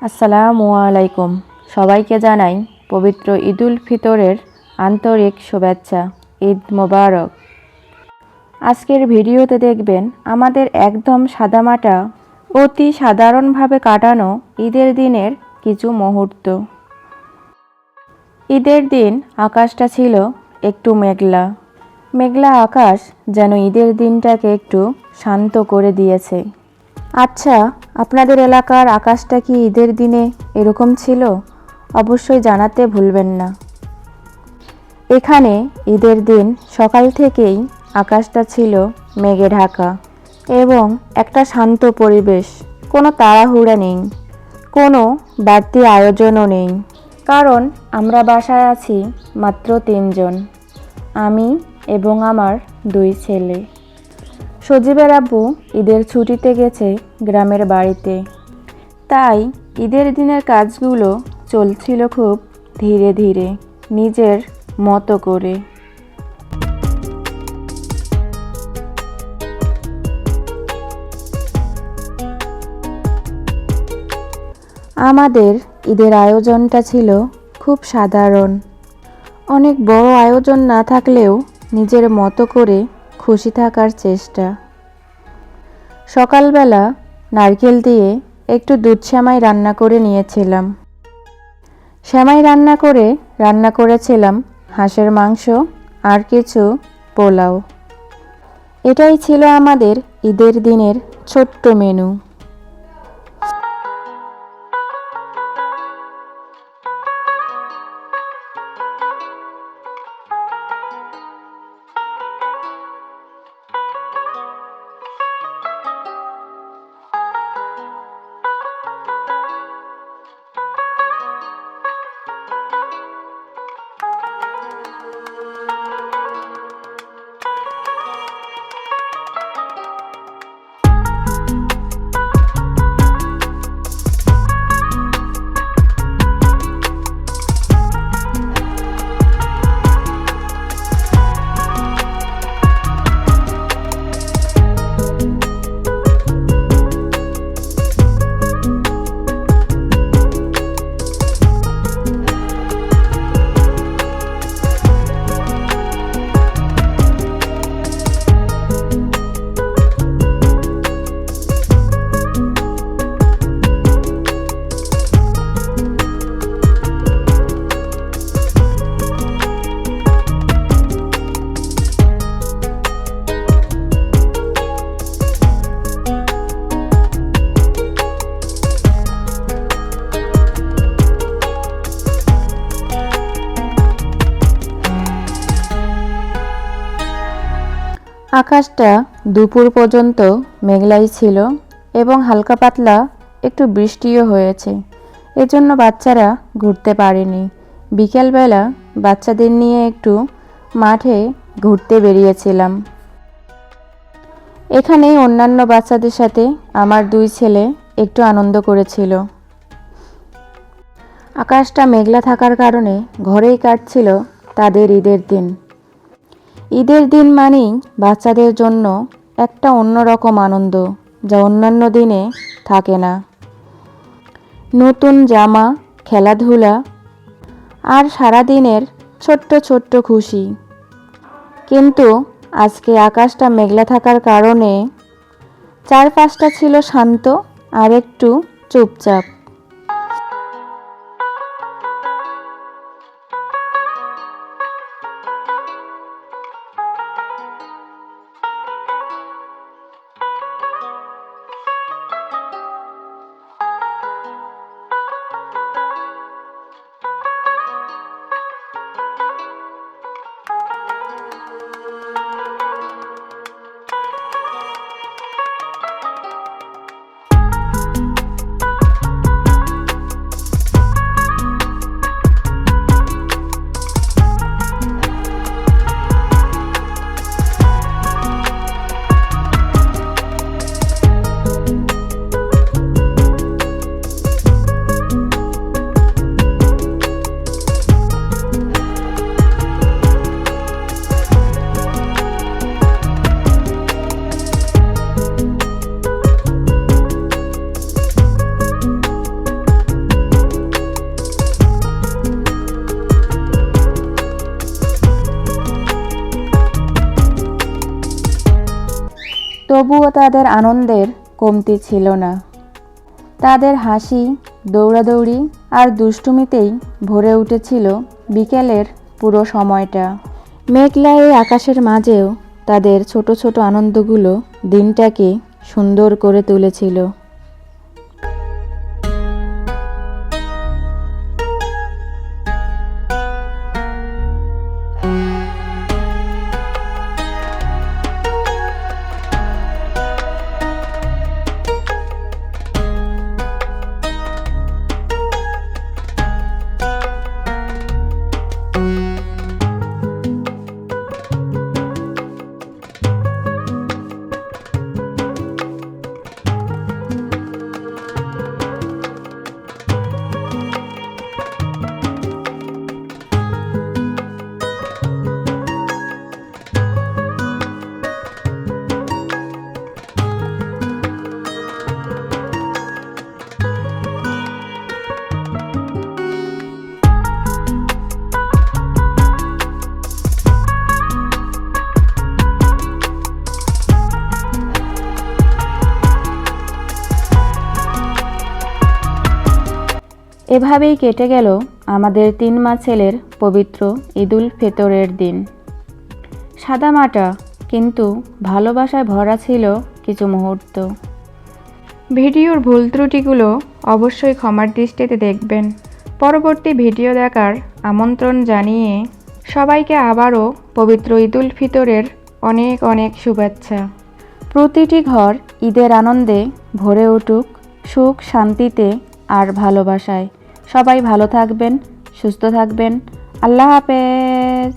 আসসালামু আলাইকুম। সবাইকে জানাই পবিত্র ঈদুল ফিতরের আন্তরিক শুভেচ্ছা। ঈদ মোবারক। আজকের ভিডিওতে দেখবেন আমাদের একদম সাদামাটা অতি সাধারণভাবে কাটানো ঈদের দিনের কিছু মুহূর্ত। ঈদের দিন আকাশটা ছিল একটু মেঘলা। মেঘলা আকাশ যেন ঈদের দিনটাকে একটু শান্ত করে দিয়েছে। আচ্ছা, আপনাদের এলাকার আকাশটা কি ঈদের দিনে এরকম ছিল? অবশ্যই জানাতে ভুলবেন না। এখানে ঈদের দিন সকাল থেকেই আকাশটা ছিল মেঘে ঢাকা এবং একটা শান্ত পরিবেশ। কোনো তাড়াহুড়া নেই, কোনো বাড়তি আয়োজনও নেই, কারণ আমরা বাসায় আছি মাত্র 3 জন, আমি এবং আমার 2 ছেলে। সজীবের আব্বু ঈদের ছুটিতে গেছে গ্রামের বাড়িতে, তাই ঈদের দিনের কাজগুলো চলছিল খুব ধীরে ধীরে, নিজের মতো করে। আমাদের ঈদের আয়োজনটা ছিল খুব সাধারণ। অনেক বড় আয়োজন না থাকলেও নিজের মতো করে খুশি থাকার চেষ্টা। সকালবেলা নারকেল দিয়ে একটু দুধ সেমাই রান্না করে নিয়েছিলাম। সেমাই রান্না করেছিলাম হাঁসের মাংস আর কিছু পোলাও। এটাই ছিল আমাদের ঈদের দিনের ছোট্ট মেনু। আকাশটা দুপুর পর্যন্ত মেঘলাই ছিল এবং হালকা পাতলা একটু বৃষ্টিও হয়েছে। এজন্য বাচ্চারা ঘুরতে পারেনি। বিকেলবেলা বাচ্চাদের নিয়ে একটু মাঠে ঘুরতে বেরিয়েছিলাম। এখানেই অন্যান্য বাচ্চাদের সাথে আমার 2 ছেলে একটু আনন্দ করেছিল। আকাশটা মেঘলা থাকার কারণে ঘরেই কাটছিল তাদের ঈদের দিন। ঈদের দিন মানেই বাচ্চাদের জন্য একটা অন্যরকম আনন্দ, যা অন্যান্য দিনে থাকে না। নতুন জামা, খেলাধুলা আর সারাদিনের ছোট্ট ছোট্ট খুশি। কিন্তু আজকে আকাশটা মেঘলা থাকার কারণে চারপাশটা ছিল শান্ত আর একটু চুপচাপ। তবুও তাদের আনন্দের কমতি ছিল না। তাদের হাসি, দৌড়াদৌড়ি আর দুষ্টুমিতেই ভরে উঠেছিল বিকেলের পুরো সময়টা। মেঘলা এই আকাশের মাঝেও তাদের ছোট ছোট আনন্দগুলো দিনটাকে সুন্দর করে তুলেছিল। এভাবেই কেটে গেল আমাদের 3 মা ছেলের পবিত্র ঈদুল ফিতরের দিন। সাদামাটা কিন্তু ভালোবাসায় ভরা ছিল কিছু মুহূর্ত। ভিডিওর ভুল ত্রুটিগুলো অবশ্যই ক্ষমার দৃষ্টিতে দেখবেন। পরবর্তী ভিডিও দেখার আমন্ত্রণ জানিয়ে সবাইকে আবারও পবিত্র ঈদুল ফিতরের অনেক অনেক শুভেচ্ছা। প্রতিটি ঘর ঈদের আনন্দে ভরে উঠুক, সুখ শান্তিতে আর ভালোবাসায়। সবাই ভালো থাকবেন, সুস্থ থাকবেন। আল্লাহ হাফেজ।